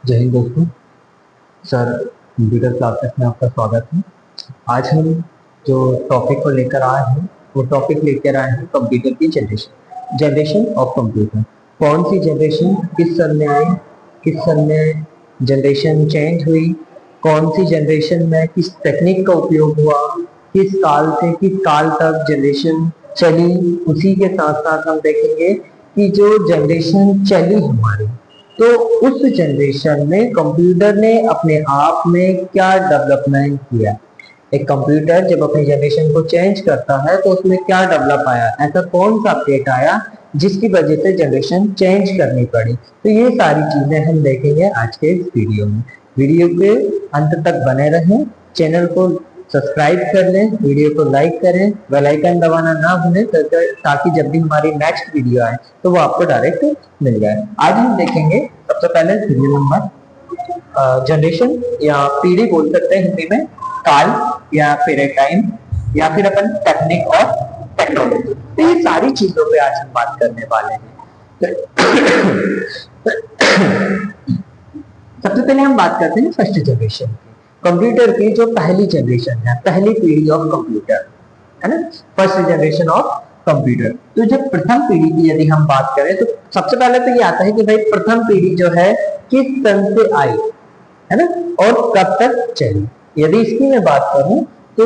जय हिंद दोस्तों। Sir, computer classes में आपका स्वागत है। आज हम जो टॉपिक को लेकर आए हैं वो टॉपिक लेकर आए हैं कंप्यूटर की जनरेशन ऑफ कंप्यूटर। कौन सी जनरेशन किस सन में आई, किस सन में जनरेशन चेंज हुई, कौन सी जनरेशन में किस टेक्निक का उपयोग हुआ, किस काल से किस काल तक जनरेशन चली। उसी के साथ साथ हम देखेंगे कि जो जनरेशन चली हमारी, तो उस जनरेशन में कंप्यूटर ने अपने आप में क्या डेवलपमेंट किया। एक कंप्यूटर जब अपनी जनरेशन को चेंज करता है तो उसमें क्या डेवलप आया, ऐसा कौन सा अपडेट आया जिसकी वजह से जनरेशन चेंज करनी पड़ी। तो ये सारी चीजें हम देखेंगे आज के इस वीडियो में। वीडियो के अंत तक बने रहें, चैनल को सब्सक्राइब कर लें, वीडियो को लाइक करें, बेल आइकन दबाना ना भूलें ताकि जब भी हमारी नेक्स्ट वीडियो आए तो वो आपको डायरेक्ट मिल जाए। आज हम देखेंगे सबसे पहले सीरियल नंबर, जनरेशन या पीढ़ी बोल सकते हैं हिंदी में, काल या फिर टाइम या फिर अपन टेक्निक और टेक्नोलॉजी। तो ये सारी चीजों पे आज हम बात करने वाले हैं। सबसे पहले हम बात करते हैं फर्स्ट जनरेशन की, कंप्यूटर की जो पहली जनरेशन है, पहली पीढ़ी ऑफ कंप्यूटर है ना, फर्स्ट जनरेशन ऑफ कंप्यूटर। तो जब प्रथम पीढ़ी की यदि हम बात करें तो सबसे पहले तो ये आता है कि भाई प्रथम पीढ़ी जो है किस सन से आई है ना, और कब तक चली। यदि इसकी मैं बात करूं तो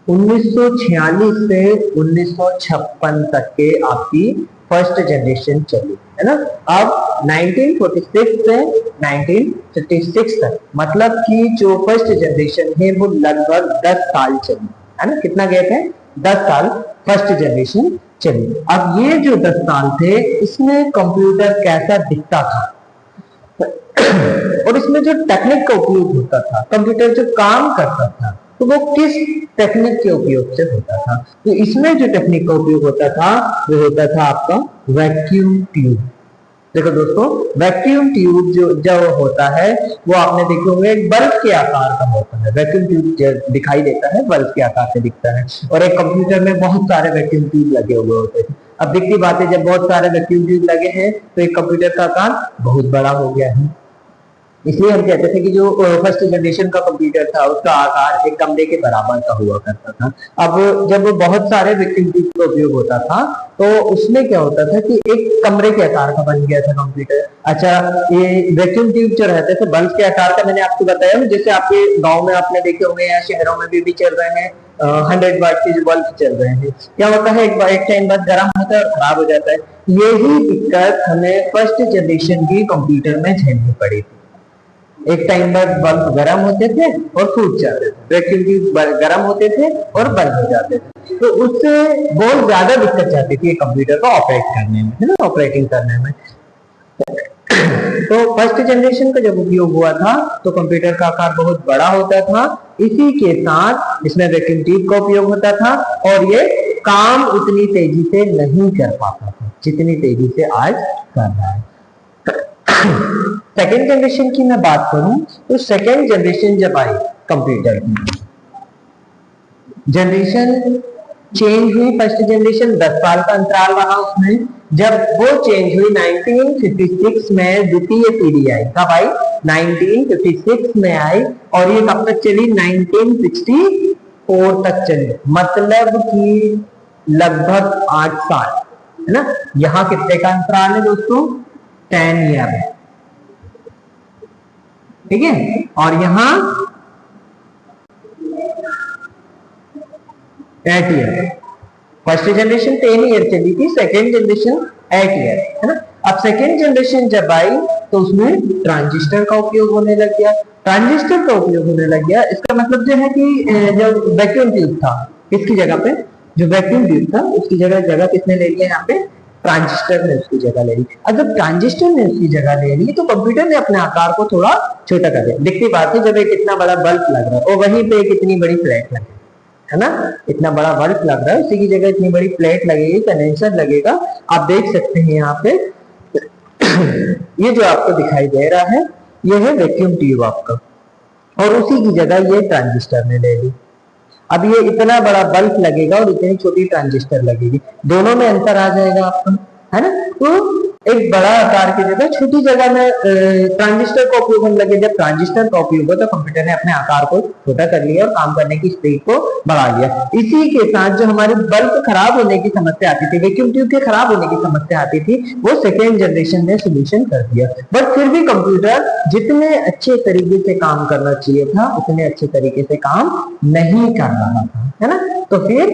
1946 से 1956 तक के आपकी फर्स्ट जनरेशन चली है ना। अब 1946 से 1956 तक, मतलब कि जो फर्स्ट जनरेशन है वो लगभग 10 साल चली है ना। कितना गैप है? 10 साल फर्स्ट जनरेशन चली। अब ये जो 10 साल थे इसमें कंप्यूटर कैसा दिखता था और इसमें जो टेक्निक का उपयोग होता था, कंप्यूटर जो काम करता था तो वो किस टेक्निक के उपयोग से होता था। तो इसमें जो टेक्निक का उपयोग होता था वो होता था आपका वैक्यूम ट्यूब। देखो दोस्तों, वैक्यूम ट्यूब जो होता है वो आपने देखे होंगे एक बल्ब के आकार का होता है। वैक्यूम ट्यूब दिखाई देता है, बल्ब के आकार से दिखता है, और एक कंप्यूटर में बहुत सारे वैक्यूम ट्यूब लगे हुए होते हैं। अब दिखती बात है, जब बहुत सारे वैक्यूम ट्यूब लगे हैं तो एक कंप्यूटर का आकार बहुत बड़ा हो गया है। इसलिए हम कहते थे कि जो फर्स्ट जनरेशन का कंप्यूटर था उसका आकार एक कमरे के बराबर का हुआ करता था। अब जब बहुत सारे वैक्यूम ट्यूब का उपयोग होता था तो उसमें क्या होता था कि एक कमरे के आकार का बन गया था कंप्यूटर। अच्छा, ये वैक्यूम ट्यूब जो रहते थे बल्ब के आकार का, मैंने आपको बताया जैसे आपके गाँव में आपने देखे होंगे या शहरों में भी चल रहे हैं 100 वाट के जो बल्ब चल रहे हैं। क्या होता है, एक टाइम बाद गर्म होता है और खराब हो जाता है। यही दिक्कत हमें फर्स्ट जनरेशन की कंप्यूटर में झेलनी पड़ी थी। एक टाइम बाद बल्ब गर्म होते थे और फूट जाते थे, वैक्यूम ट्यूब गर्म होते थे और बंद हो जाते थे। तो उससे बहुत ज्यादा दिक्कत जाती थी कंप्यूटर को ऑपरेट करने में है ना, ऑपरेटिंग करने में। तो फर्स्ट जनरेशन का जब उपयोग हुआ था तो कंप्यूटर का आकार बहुत बड़ा होता था, इसी के साथ इसमें वैक्यूम ट्यूब का उपयोग होता था और ये काम उतनी तेजी से नहीं कर पाता था जितनी तेजी से आज कर रहा है। सेकेंड जनरेशन की मैं बात करूं तो सेकेंड जनरेशन जब आई कंप्यूटर की, जनरेशन चेंज हुई। फर्स्ट जनरेशन 10 साल का अंतराल रहा उसमें। जब वो चेंज हुई 1956 में द्वितीय पीढ़ी आई। कब आई? 1956 में आई और ये कब तक चली? 1964 तक चली, मतलब कि लगभग 8 साल है ना। यहाँ कितने का अंतराल है दोस्तों? 10 ईयर है, ठीक है। और यहां 8 ईयर। फर्स्ट जनरेशन 10 ईयर चली थी, सेकेंड जनरेशन 8 ईयर है ना। अब सेकेंड जनरेशन जब आई तो उसमें ट्रांजिस्टर का उपयोग होने लग गया। ट्रांजिस्टर का उपयोग होने लग गया, इसका मतलब जो है कि जो वैक्यूम ट्यूब था इसकी जगह पे, जो वैक्यूम ट्यूब था उसकी जगह किसने ले लिया? यहाँ पे ट्रांजिस्टर ने उसकी जगह ले ली। अगर ट्रांजिस्टर ने उसकी जगह ले ली तो कंप्यूटर ने अपने आकार को थोड़ा छोटा कर दिया। दिखती बात है, जब एक इतना बड़ा बल्ब लग रहा है और वहीं पे एक इतनी बड़ी प्लेट लगी है ना, इतना बड़ा बल्ब लग रहा है उसी की जगह इतनी बड़ी प्लेट लगेगी, कंडेंसर लगेगा। आप देख सकते हैं यहाँ पे ये जो आपको दिखाई दे रहा है ये है वैक्यूम ट्यूब आपका, और उसी की जगह ये ट्रांजिस्टर ने ले ली। अब ये इतना बड़ा बल्ब लगेगा और इतनी छोटी ट्रांजिस्टर लगेगी, दोनों में अंतर आ जाएगा आपका। है ना। तो एक बड़ा आकार की जगह छोटी जगह में ट्रांजिस्टर का उपयोग होने लगे। जब ट्रांजिस्टर का उपयोग हुआ तो कंप्यूटर ने अपने आकार को छोटा कर लिया और काम करने की स्पीड को बढ़ा लिया। इसी के साथ जो हमारी बल्ब खराब होने की समस्या आती थी, वैक्यूम ट्यूब के खराब होने की समस्या आती थी, वो सेकेंड जनरेशन ने सोल्यूशन कर दिया। बट फिर भी कंप्यूटर जितने अच्छे तरीके से काम करना चाहिए था उतने अच्छे तरीके से काम नहीं कर रहा था, है ना। तो फिर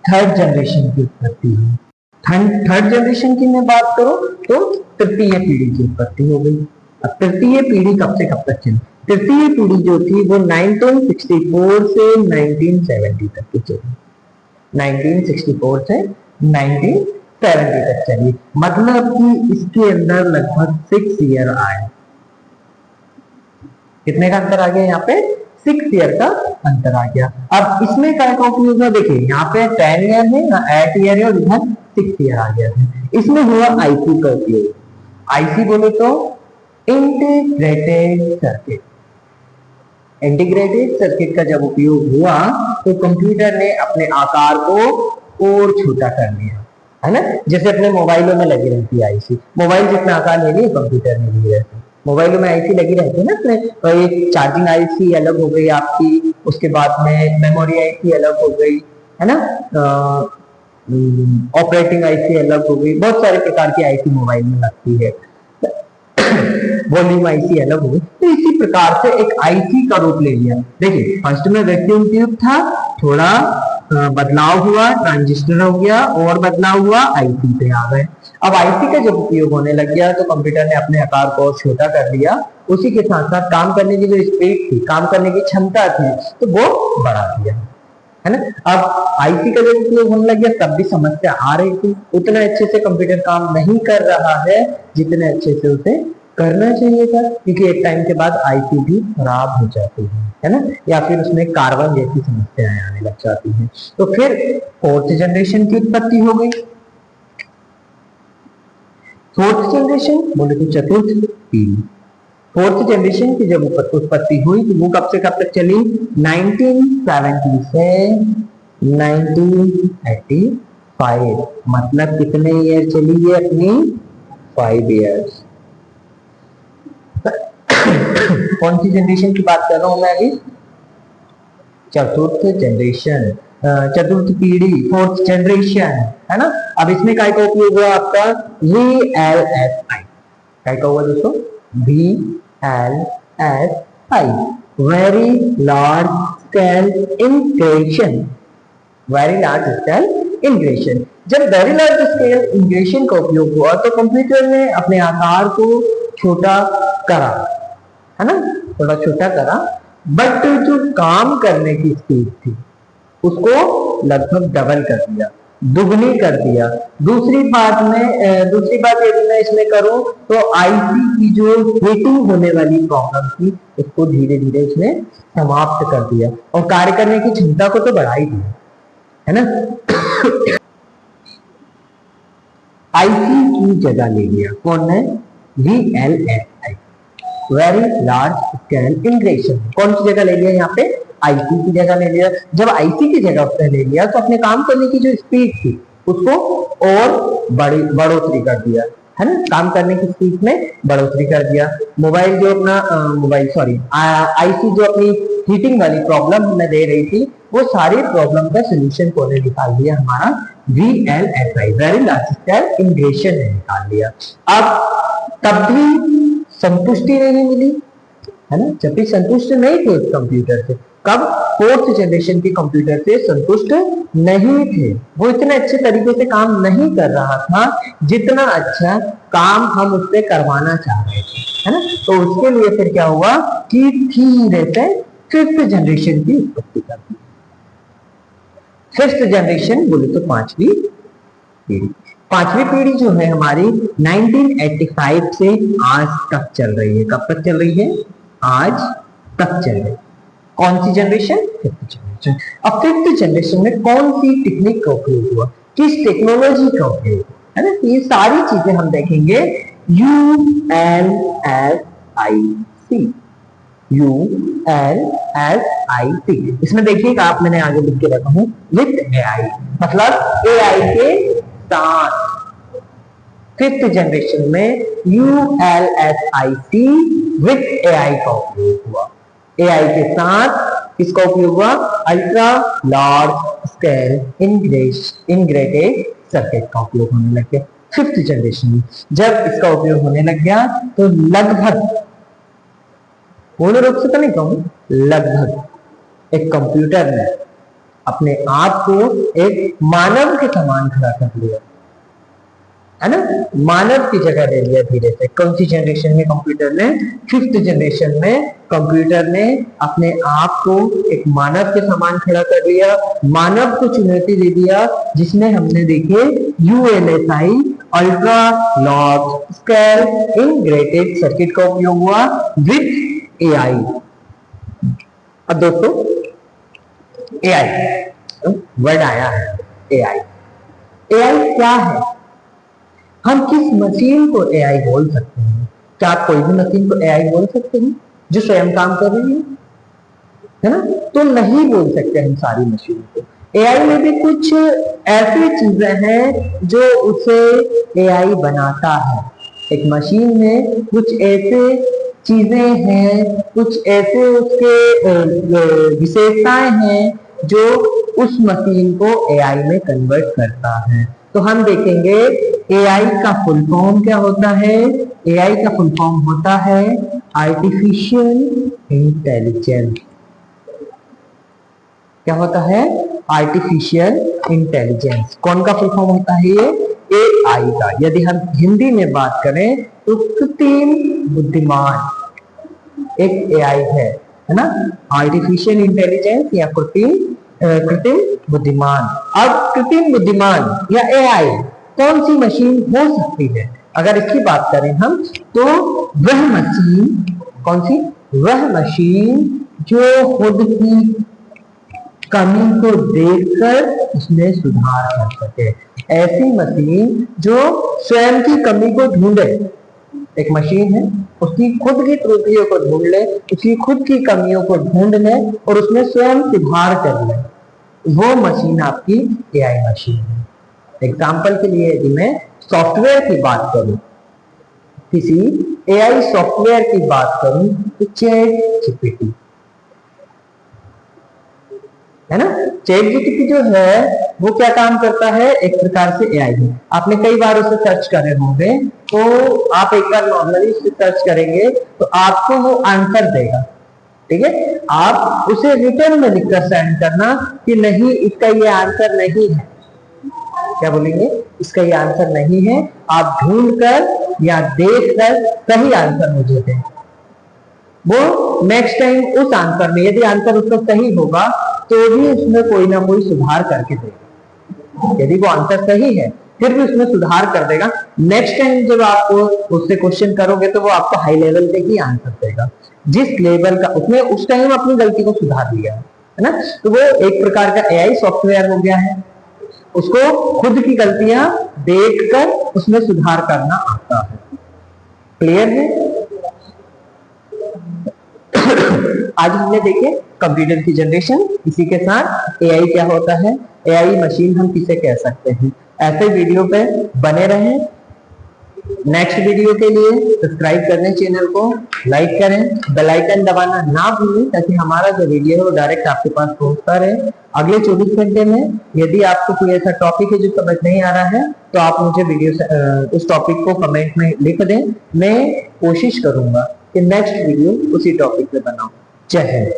थर्ड जनरेशन की उत्पत्ति हुई। थर्ड जनरेशन की मैं बात करूं तो तृतीय पीढ़ी की उत्पत्ति हो गई। अब तृतीय पीढ़ी कब से कब तक चली? तृतीय पीढ़ी जो थी वो 1964 से 1970 तक की चली। 1964 से 1970 तक चली, मतलब कि इसके अंदर लगभग 6 ईयर आए। कितने का अंतर आ गया यहाँ पे? 6 ईयर का अंतर आ गया। अब इसमें क्या का उपयोग है? देखिए यहाँ पे 10 ईयर है, 8 ईयर है और इधर 6 ईयर आ गया है। इसमें हुआ आईसी का उपयोग। आईसी बोले तो इंटीग्रेटेड सर्किट। इंटीग्रेटेड सर्किट का जब उपयोग हुआ तो कंप्यूटर ने अपने आकार को और छोटा कर लिया, है ना। जैसे अपने मोबाइलों में लगी रहती है आईसी, मोबाइल जितना आकार ले लिया कंप्यूटर में भी रहती है। मोबाइलों में आईसी लगी रहती है ना अपने, तो एक चार्जिंग आईसी अलग हो गई आपकी, उसके बाद में मेमोरी आईसी अलग हो गई, है ना, ऑपरेटिंग आईसी अलग हो गई, बहुत सारे प्रकार की आईसी मोबाइल में लगती है। वॉल्यूम आईसी अलग हो गई। तो इसी प्रकार से एक आईसी का रूप ले लिया। देखिए फर्स्ट में वैक्यूम ट्यूब था, थोड़ा बदलाव हुआ, ट्रांजिस्टर हो गया और बदलाव हुआ, आईसी पे आ गए। अब आईसी का जब उपयोग होने लग गया तो कंप्यूटर ने अपने आकार को छोटा कर लिया, उसी के साथ साथ काम करने की जो स्पीड थी, काम करने की क्षमता थी, तो वो बढ़ा दिया, है ना। अब आईसी का जब उपयोग होने लग गया तब भी समस्या आ रही थी, उतना अच्छे से कंप्यूटर काम नहीं कर रहा है जितने अच्छे से उसे करना चाहिए था, क्योंकि एक टाइम के बाद आईसी भी खराब हो जाती है ना, या फिर उसमें कार्बन जैसी समस्याएं आने लग जाती हैं। तो फिर फोर्थ जनरेशन की उत्पत्ति हो गई। फोर्थ जनरेशन बोले तो चतुर्थ पीढ़ी। फोर्थ जनरेशन की जब उत्पत्ति हुई तो वो कब से कब तक चली? 1970 से 1985, मतलब कितने ईयर चली है अपनी? 5 ईयर्स। कौन सी जनरेशन की बात कर रहा हूं मैं अभी? चतुर्थ जनरेशन, चतुर्थ पीढ़ी, फोर्थ जनरेशन, है ना। अब इसमें काय का उपयोग हुआ आपका? VLSI। काय का हुआ दोस्तों? VLSI, very large scale integration. Very large scale integration. जब वेरी लार्ज स्केल इंटीग्रेशन का उपयोग हुआ तो कंप्यूटर ने अपने आकार को छोटा करा, है ना, थोड़ा छोटा करा, बट जो काम करने की स्पीड थी उसको लगभग डबल कर दिया, दुगनी कर दिया। दूसरी बात यदि मैं इसमें करूं तो आईसी की जो हीटिंग होने वाली प्रॉब्लम थी उसको धीरे धीरे इसने समाप्त कर दिया और कार्य करने की क्षमता को तो बढ़ा ही दिया, है ना। आईसी की जगह ले लिया कौन है? VLSI, very large scale integration. कौन सी जगह ले लिया यहाँ पे? आईसी की जगह ले लिया। जब आईसी की जगह उसने ले लिया तो अपने काम करने की जो स्पीड थी उसको और बढ़ोतरी कर दिया, है ना, काम करने की स्पीड में बढ़ोतरी कर दिया। मोबाइल जो अपना आईसी जो अपनी हीटिंग वाली प्रॉब्लम हमें दे रही थी वो सारी प्रॉब्लम का सोल्यूशन कोने निकाल दिया हमारा VLSI, very large scale integration ने निकाल लिया। अब तब भी संतुष्टि नहीं मिली, है ना, जब भी संतुष्ट नहीं थे उस कंप्यूटर से। कब? फोर्थ जनरेशन के कंप्यूटर से संतुष्ट नहीं थे, वो इतने अच्छे तरीके से काम नहीं कर रहा था जितना अच्छा काम हम उससे करवाना चाह रहे थे, है ना। तो उसके लिए फिर क्या हुआ कि धीरे से फिफ्थ जनरेशन की उत्पत्ति कर दी। फिफ्थ जनरेशन बोले तो पांचवी पीढ़ी। पांचवी पीढ़ी जो है हमारी 1985 से आज तक चल रही है। कब तक चल रही है? आज तक चल रही है। कौन सी जनरेशन? Fifth generation. अब फिफ्थ जनरेशन में कौन सी टेक्निक का उपयोग हुआ, किस टेक्नोलॉजी का उपयोग हुआ, है ना, ये सारी चीजें हम देखेंगे। ULSIC, इसमें देखिएगा आप, मैंने आगे लिख के रखा हूं विथ AI, मतलब AI के साथ, फिफ्थ जनरेशन में ULSIC विथ AI का उपयोग हुआ। AI के साथ किसका उपयोग हुआ? Ultra large scale integrated circuit का उपयोग होने लग गया। फिफ्थ जनरेशन में जब इसका उपयोग होने लग गया तो लगभग, पूर्ण रूप से तो नहीं कहूं, लगभग एक कंप्यूटर ने अपने आप को एक मानव के समान खड़ा कर लिया, है ना, मानव की जगह ले लिया धीरे से। कौन सी जनरेशन में? कंप्यूटर ने, फिफ्थ जनरेशन में कंप्यूटर ने अपने आप को एक मानव के समान खड़ा कर लिया, मानव को चुनौती दे दिया, जिसमें हमने देखे ULSI ultra large scale integrated circuit का उपयोग हुआ विथ AI। अब दोस्तों AI वर्ड आया है, AI क्या है? हम किस मशीन को AI बोल सकते हैं? क्या आप कोई भी मशीन को AI बोल सकते हैं जो स्वयं काम कर रही है ना? तो नहीं बोल सकते हम सारी मशीन को। AI में भी कुछ ऐसी चीजें हैं जो उसे AI बनाता है। एक मशीन में कुछ ऐसे चीजें हैं, कुछ ऐसे उसके विशेषताएं हैं जो उस मशीन को AI में कन्वर्ट करता है। तो हम देखेंगे AI का फुल फॉर्म क्या होता है? AI का फुल फॉर्म होता है आर्टिफिशियल इंटेलिजेंस। क्या होता है? Artificial intelligence. कौन का फुल फॉर्म होता है ये? AI का। यदि हम हिंदी में बात करें तो कृत्रिम बुद्धिमान एक AI है ना, आर्टिफिशियल इंटेलिजेंस या कृत्रिम बुद्धिमान। अब कृत्रिम बुद्धिमान या AI कौन सी मशीन हो सकती है? अगर इसकी बात करें हम तो वह मशीन, कौन सी? वह मशीन जो खुद की कमी को देखकर उसमें सुधार कर सके। ऐसी मशीन जो स्वयं की कमी को ढूंढे। एक मशीन है, उसकी खुद की त्रुटियों को ढूंढ ले, उसकी खुद की कमियों को ढूंढ ले और उसमें स्वयं सुधार कर ले, वो मशीन आपकी AI मशीन है। एग्जाम्पल के लिए यदि मैं सॉफ्टवेयर की बात करूं, किसी AI सॉफ्टवेयर की बात करूं तो ChatGPT है ना। ChatGPT जो है वो क्या काम करता है? एक प्रकार से AI है। आपने कई बार उसे सर्च करे होंगे, तो आप एक बार नॉर्मली उसे सर्च करेंगे तो आपको वो आंसर देगा, ठीक है। आप उसे रिटर्न में लिखकर सेंड करना कि नहीं इसका ये आंसर नहीं है। क्या बोलेंगे? इसका ये आंसर नहीं है, आप ढूंढ कर या देख कर सही आंसर मुझे दें। वो नेक्स्ट टाइम उस आंसर में, यदि आंसर उसका सही होगा तो भी उसमें कोई ना कोई सुधार करके देगा। यदि वो आंसर सही है फिर भी उसमें सुधार कर देगा। नेक्स्ट टाइम जब आप उससे क्वेश्चन करोगे तो वो आपको हाई लेवल पे ही आंसर देगा, जिस लेवल का उसने उस टाइम अपनी गलती को सुधार लिया है ना। तो वो एक प्रकार का AI सॉफ्टवेयर हो गया है। उसको खुद की गलतियां देखकर उसमें सुधार करना आता है। क्लियर है? आज हमने देखे कंप्यूटर की जनरेशन, इसी के साथ AI क्या होता है, AI मशीन हम किसे कह सकते हैं। ऐसे वीडियो पे बने रहें। नेक्स्ट वीडियो के लिए सब्सक्राइब करें चैनल को, लाइक करें, बेल आइकन दबाना ना भूलें ताकि हमारा जो वीडियो है वो डायरेक्ट आपके पास पहुंचता रहे। अगले 24 घंटे में यदि आपको कोई ऐसा टॉपिक है जो समझ नहीं आ रहा है तो आप मुझे उस टॉपिक को कमेंट में लिख दें। मैं कोशिश करूंगा कि नेक्स्ट वीडियो उसी टॉपिक पे बनाऊं। जय हिंद।